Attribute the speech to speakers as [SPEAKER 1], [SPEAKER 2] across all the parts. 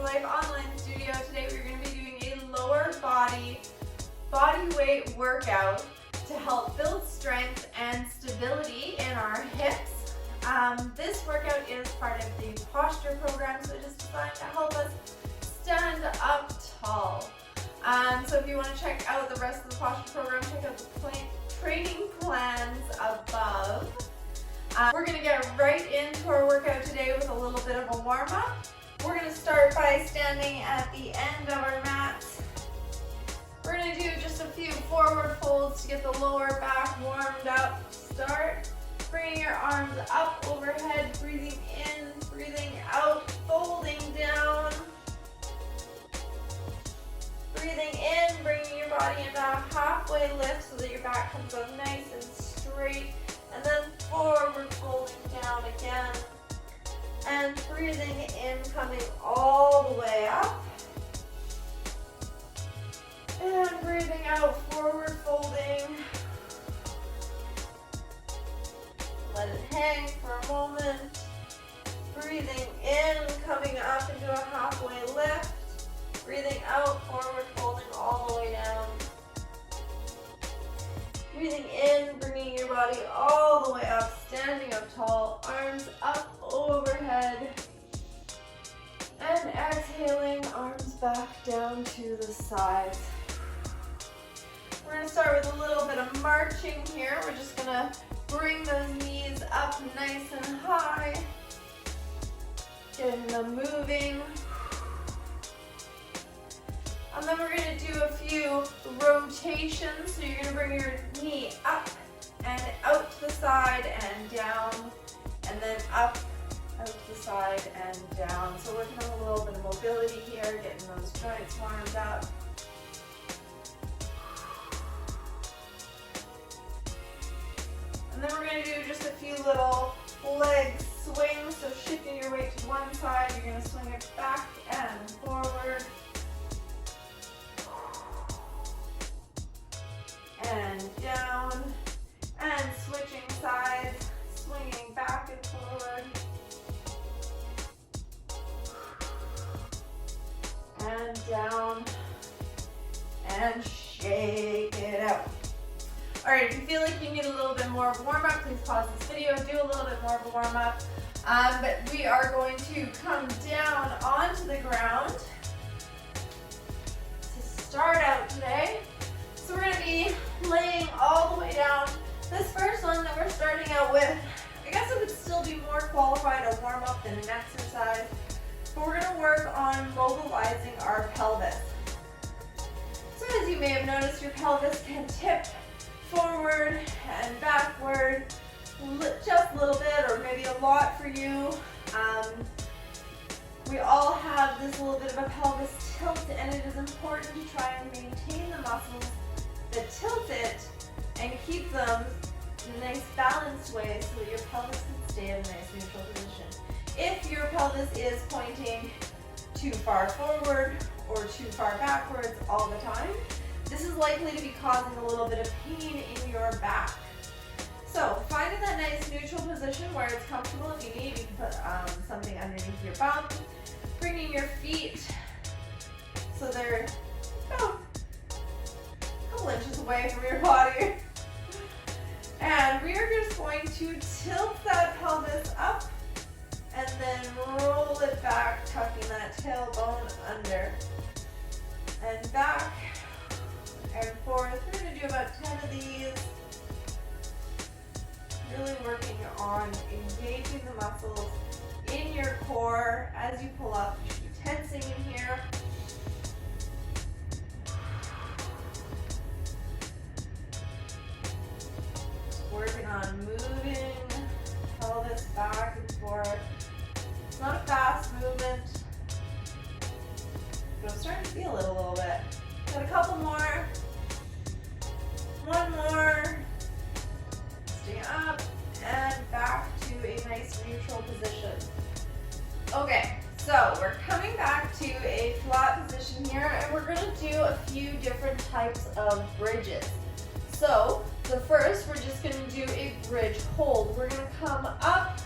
[SPEAKER 1] Life online studio. Today we're going to be doing a lower body weight workout to help build strength and stability in our hips. This workout is part of the posture program, so it is designed to help us stand up tall. So if you want to check out the rest of the posture program, check out the training plans above. We're going to get right into our workout today with a little bit of a warm-up. We're going to start by standing at the end of our mat. We're going to do just a few forward folds to get the lower back warmed up. Start bringing your arms up overhead, breathing in, breathing out, folding down. Breathing in, bringing your body into a halfway lift so that your back comes up nice and straight. And then forward folding down again. And breathing in, coming all the way up. And breathing out, forward folding. Let it hang for a moment. Breathing in, coming up into a halfway lift. Breathing out, forward folding all the way down. Breathing in, bringing your body all the way up, standing up tall, arms up overhead. And exhaling, arms back down to the sides. We're going to start with a little bit of marching here. We're just going to bring those knees up nice and high. Getting them moving. And then we're going to do a few rotations. So you're going to bring your knee up and out to the side and down, and then up, out to the side and down. So working on a little bit of mobility here, getting those joints warmed up. And then we're going to do just a few little leg swings. So shifting your weight to one side, you're going to swing it back and forward. And down, and switching sides, swinging back and forward, and down, and shake it out. All right, if you feel like you need a little bit more of a warm-up, please pause this video, do a little bit more of a warm-up. But we are going to come down onto the ground to start out today. So we're going to be laying all the way down. This first one that we're starting out with, I guess it would still be more qualified a warm-up than an exercise, but we're going to work on mobilizing our pelvis. So as you may have noticed, your pelvis can tip forward and backward just a little bit, or maybe a lot for you. We all have this little bit of a pelvis tilt, and it is important to try and maintain the muscles that tilt it and keep them in a nice balanced way so that your pelvis can stay in a nice neutral position. If your pelvis is pointing too far forward or too far backwards all the time, this is likely to be causing a little bit of pain in your back. So finding that nice neutral position where it's comfortable. If you need, you can put something underneath your bum. Bringing your feet so they're inches away from your body. And we are just going to tilt that pelvis up and then roll it back, tucking that tailbone under and back and forth. We're going to do about 10 of these. Really working on engaging the muscles in your core as you pull up. You should be tensing in here. Working on moving pelvis back and forth. It's not a fast movement, but I'm starting to feel it a little bit. Got a couple more. One more. Stay up and back to a nice neutral position. Okay, so we're coming back to a flat position here, and we're going to do a few different types of bridges. So the first, we're just going to do a bridge hold. We're going to come up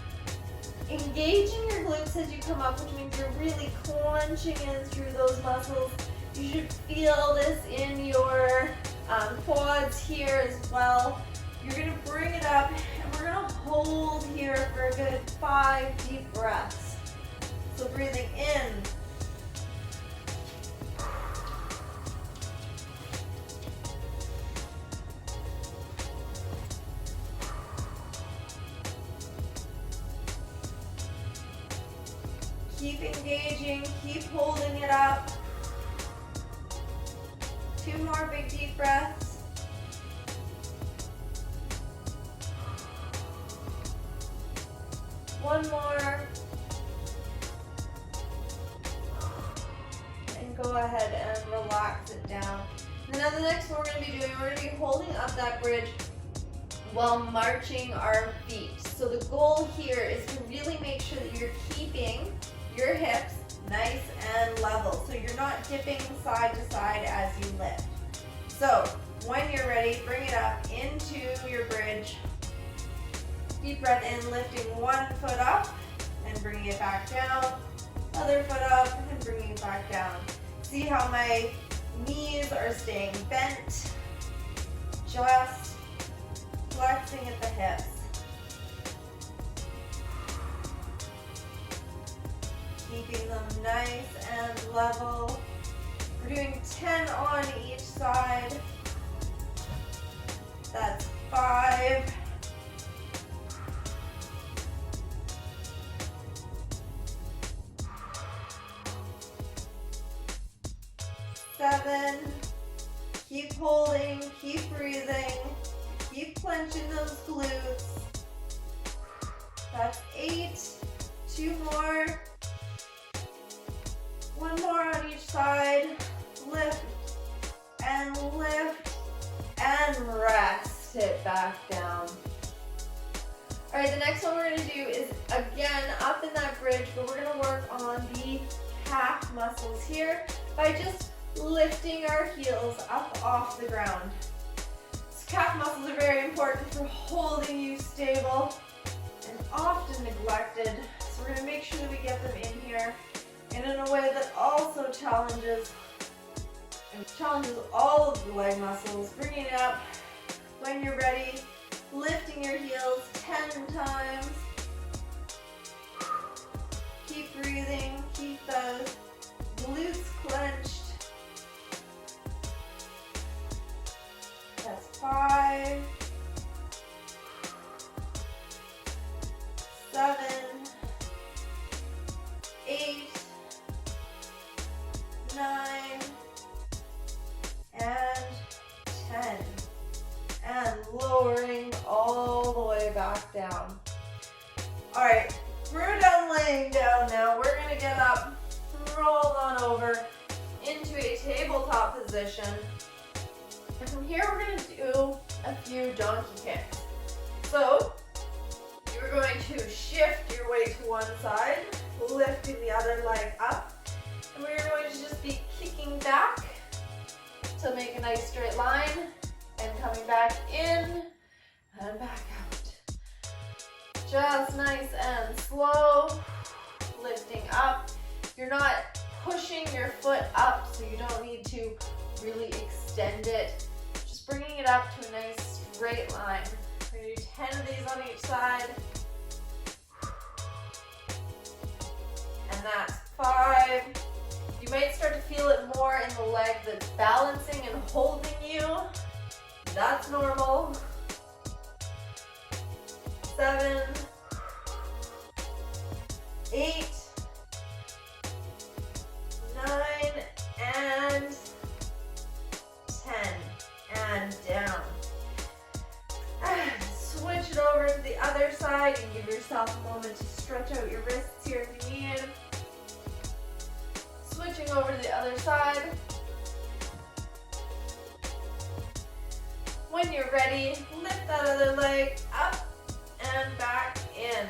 [SPEAKER 1] engaging your glutes as you come up, which means you're really clenching in through those muscles. You should feel this in your quads here as well. You're going to bring it up, and we're going to hold here for a good 5 deep breaths. So breathing in, keep engaging, keep holding it up. 2 more big deep breaths. One more. And go ahead and relax it down. And now the next one we're going to be doing, we're going to be holding up that bridge while marching our feet. So the goal here is to really make sure that you're keeping your hips nice and level, so you're not dipping side to side as you lift. So when you're ready, bring it up into your bridge. Deep breath in, lifting one foot up and bringing it back down. Other foot up and bringing it back down. See how my knees are staying bent, just flexing at the hips. Keeping them nice and level. We're doing 10 on each side. That's 5. 7. Keep holding, keep breathing, keep clenching those glutes. That's 8. 2 more. 1 more on each side. Lift and rest it back down. All right, the next one we're going to do is again up in that bridge, but we're going to work on the calf muscles here by just lifting our heels up off the ground. These calf muscles are very important for holding you stable and often neglected. So we're going to make sure that we get them in here and in a way that also challenges all of the leg muscles. Bringing it up when you're ready, lifting your heels 10 times. Keep breathing, keep those glutes clenched. That's 5, 7, 8, 9, and 10. And lowering all the way back down. All right, we're done laying down now. We're going to get up, roll on over into a tabletop position. And from here, we're going to do a few donkey kicks. So you're going to shift your weight to one side, lifting the other leg up. And we're going to just be kicking back to make a nice straight line and coming back in and back out. Just nice and slow, lifting up. You're not pushing your foot up, so you don't need to really extend it. Just bringing it up to a nice straight line. We're going to do 10 of these on each side. And that's 5. You might start to feel it more in the leg that's balancing and holding you. That's normal. 7, 8, 9, and 10. And down. And switch it over to the other side and give yourself a moment to stretch out your wrists here if you need. Switching over to the other side. When you're ready, lift that other leg up and back in.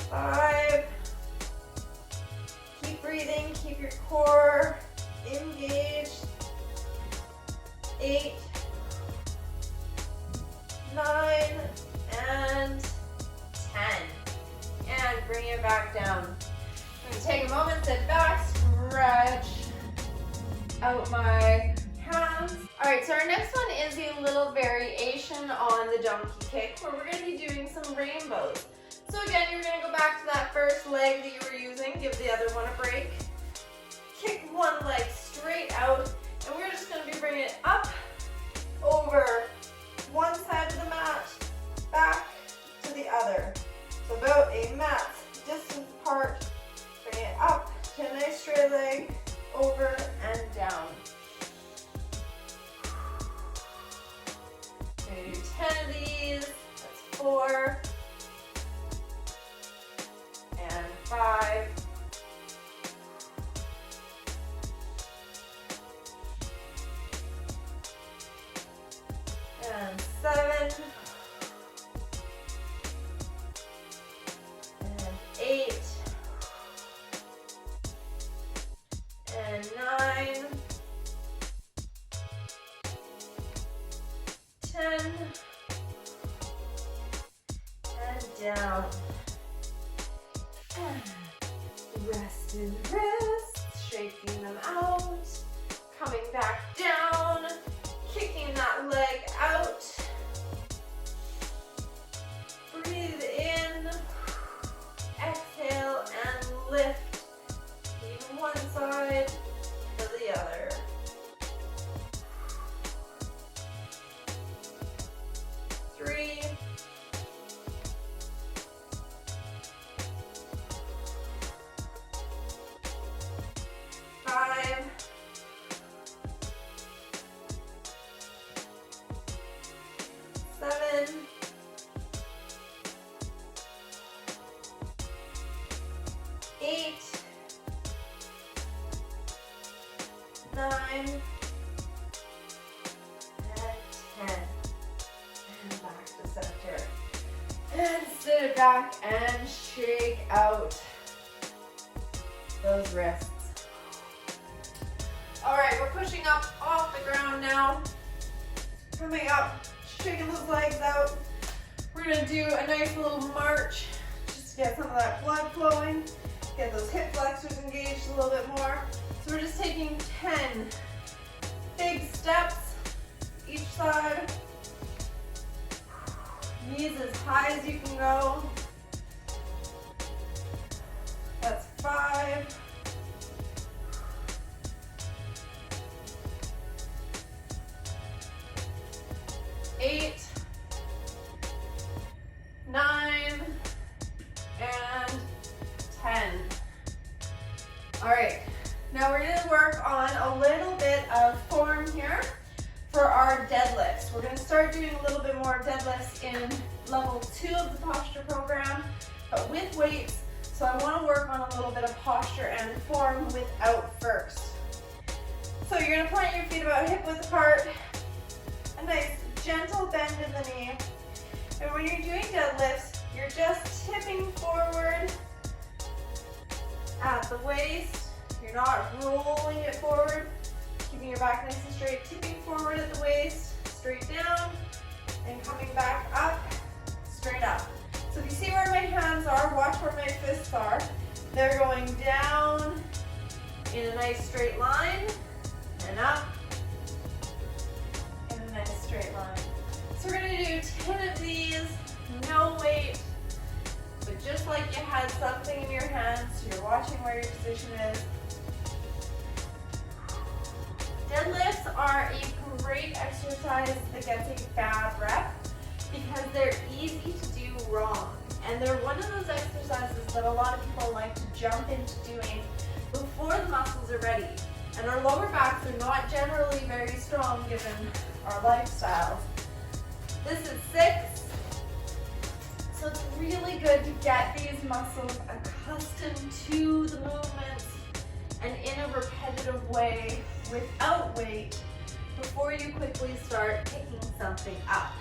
[SPEAKER 1] 5. Keep breathing, keep your core engaged. 8, 9, and 10. And bring it back down. I'm going to take a moment, sit back, stretch out my hands. All right, so our next one is a little variation on the donkey kick where we're going to be doing some rainbows. So again, you're going to go back to that first leg that you were using, give the other one a break. Kick one leg straight out, and we're just going to be bringing it up, over one side of the mat, back to the other. So about a mat distance apart, bring it up to a nice straight leg, over and down. We're going to do 10 of these, that's 4, and 5, and 7, and 8, and 9, 10, and down. Rest and wrists, shaking them out, coming back down, kicking that leg out. Breathe in, exhale, and lift. Leave one side to the other. Three, 5, 7, 8, 9, and 10. And back to center. And sit it back and shake out those wrists. All right, we're pushing up off the ground now. Coming up, shaking those legs out. We're gonna do a nice little march just to get some of that blood flowing, get those hip flexors engaged a little bit more. So we're just taking 10 big steps each side. Knees as high as you can go. That's 5. 8, 9, and 10. All right, now we're going to work on a little bit of form here for our deadlifts. We're going to start doing a little bit more deadlifts in level 2 of the posture program, but with weights. So I want to work on a little bit of posture and form without first. So you're going to plant your feet about hip width apart, a nice gentle bend in the knee. And when you're doing deadlifts, you're just tipping forward at the waist. You're not rolling it forward. Keeping your back nice and straight, tipping forward at the waist, straight down, and coming back up, straight up. So if you see where my hands are, watch where my fists are. They're going down in a nice straight line, and up in a nice straight line. So we're going to do 10 of these, no weight, but just like you had something in your hands, so you're watching where your position is. Deadlifts are a great exercise that gets a bad rep because they're easy to do wrong. And they're one of those exercises that a lot of people like to jump into doing before the muscles are ready. And our lower backs are not generally very strong given our lifestyles. This is 6. So it's really good to get these muscles accustomed to the movements and in a repetitive way without weight before you quickly start picking something up.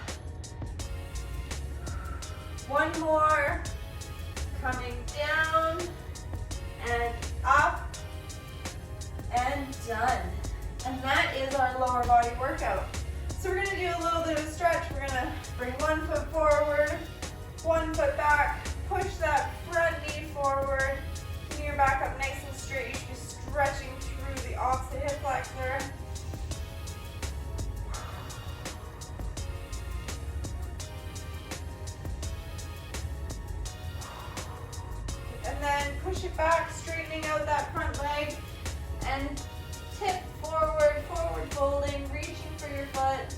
[SPEAKER 1] One more, coming down and up and done. And that is our lower body workout. So we're gonna do a little bit of a stretch. We're gonna bring one foot forward, one foot back, push that front knee forward, keep your back up nice and straight. You should be stretching through the opposite hip flexor. And then push it back, straightening out that front leg, and tip forward, forward folding, reaching for your foot.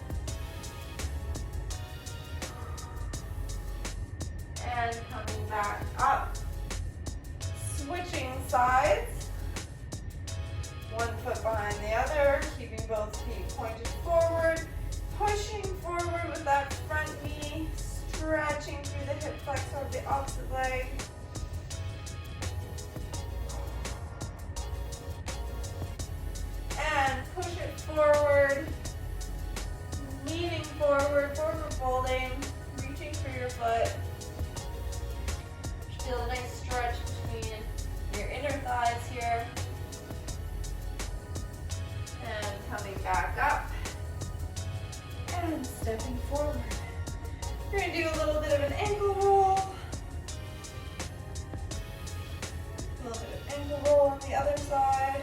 [SPEAKER 1] And coming back up. Switching sides. One foot behind the other, keeping both feet pointed forward. Pushing forward with that front knee, stretching through the hip flexor of the opposite leg. And push it forward, leaning forward, forward folding, reaching for your foot. Feel a nice stretch between your inner thighs here. And coming back up. And stepping forward. We're going to do a little bit of an ankle roll. A little bit of ankle roll on the other side.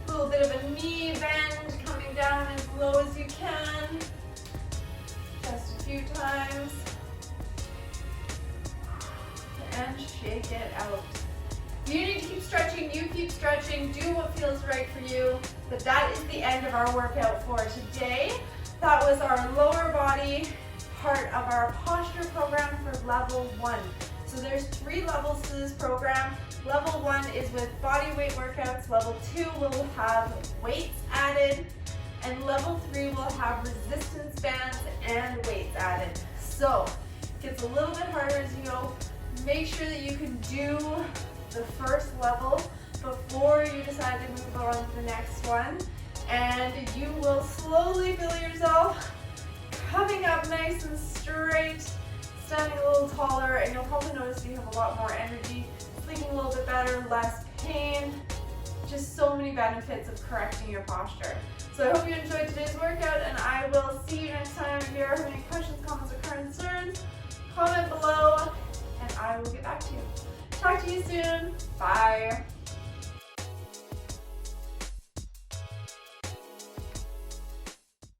[SPEAKER 1] A little bit of a knee bend, coming down as low as you can. Just a few times. And shake it out. If you need to keep stretching, you keep stretching. Do what feels right for you. But that is the end of our workout for today. That was our lower body part of our posture program for level 1. So there's 3 levels to this program. Level 1 is with body weight workouts. Level 2 will have weights added. And level 3 will have resistance bands and weights added. So it gets a little bit harder as you go. Make sure that you can do the first level before you decide to move on to the next one. And you will slowly feel yourself coming up nice and straight, standing a little taller, and you'll probably notice you have a lot more energy, sleeping a little bit better, less pain, just so many benefits of correcting your posture. So I hope you enjoyed today's workout, and I will see you next time. If you have any questions, comments, or concerns, comment below, and I will get back to you. Talk to you soon. Bye.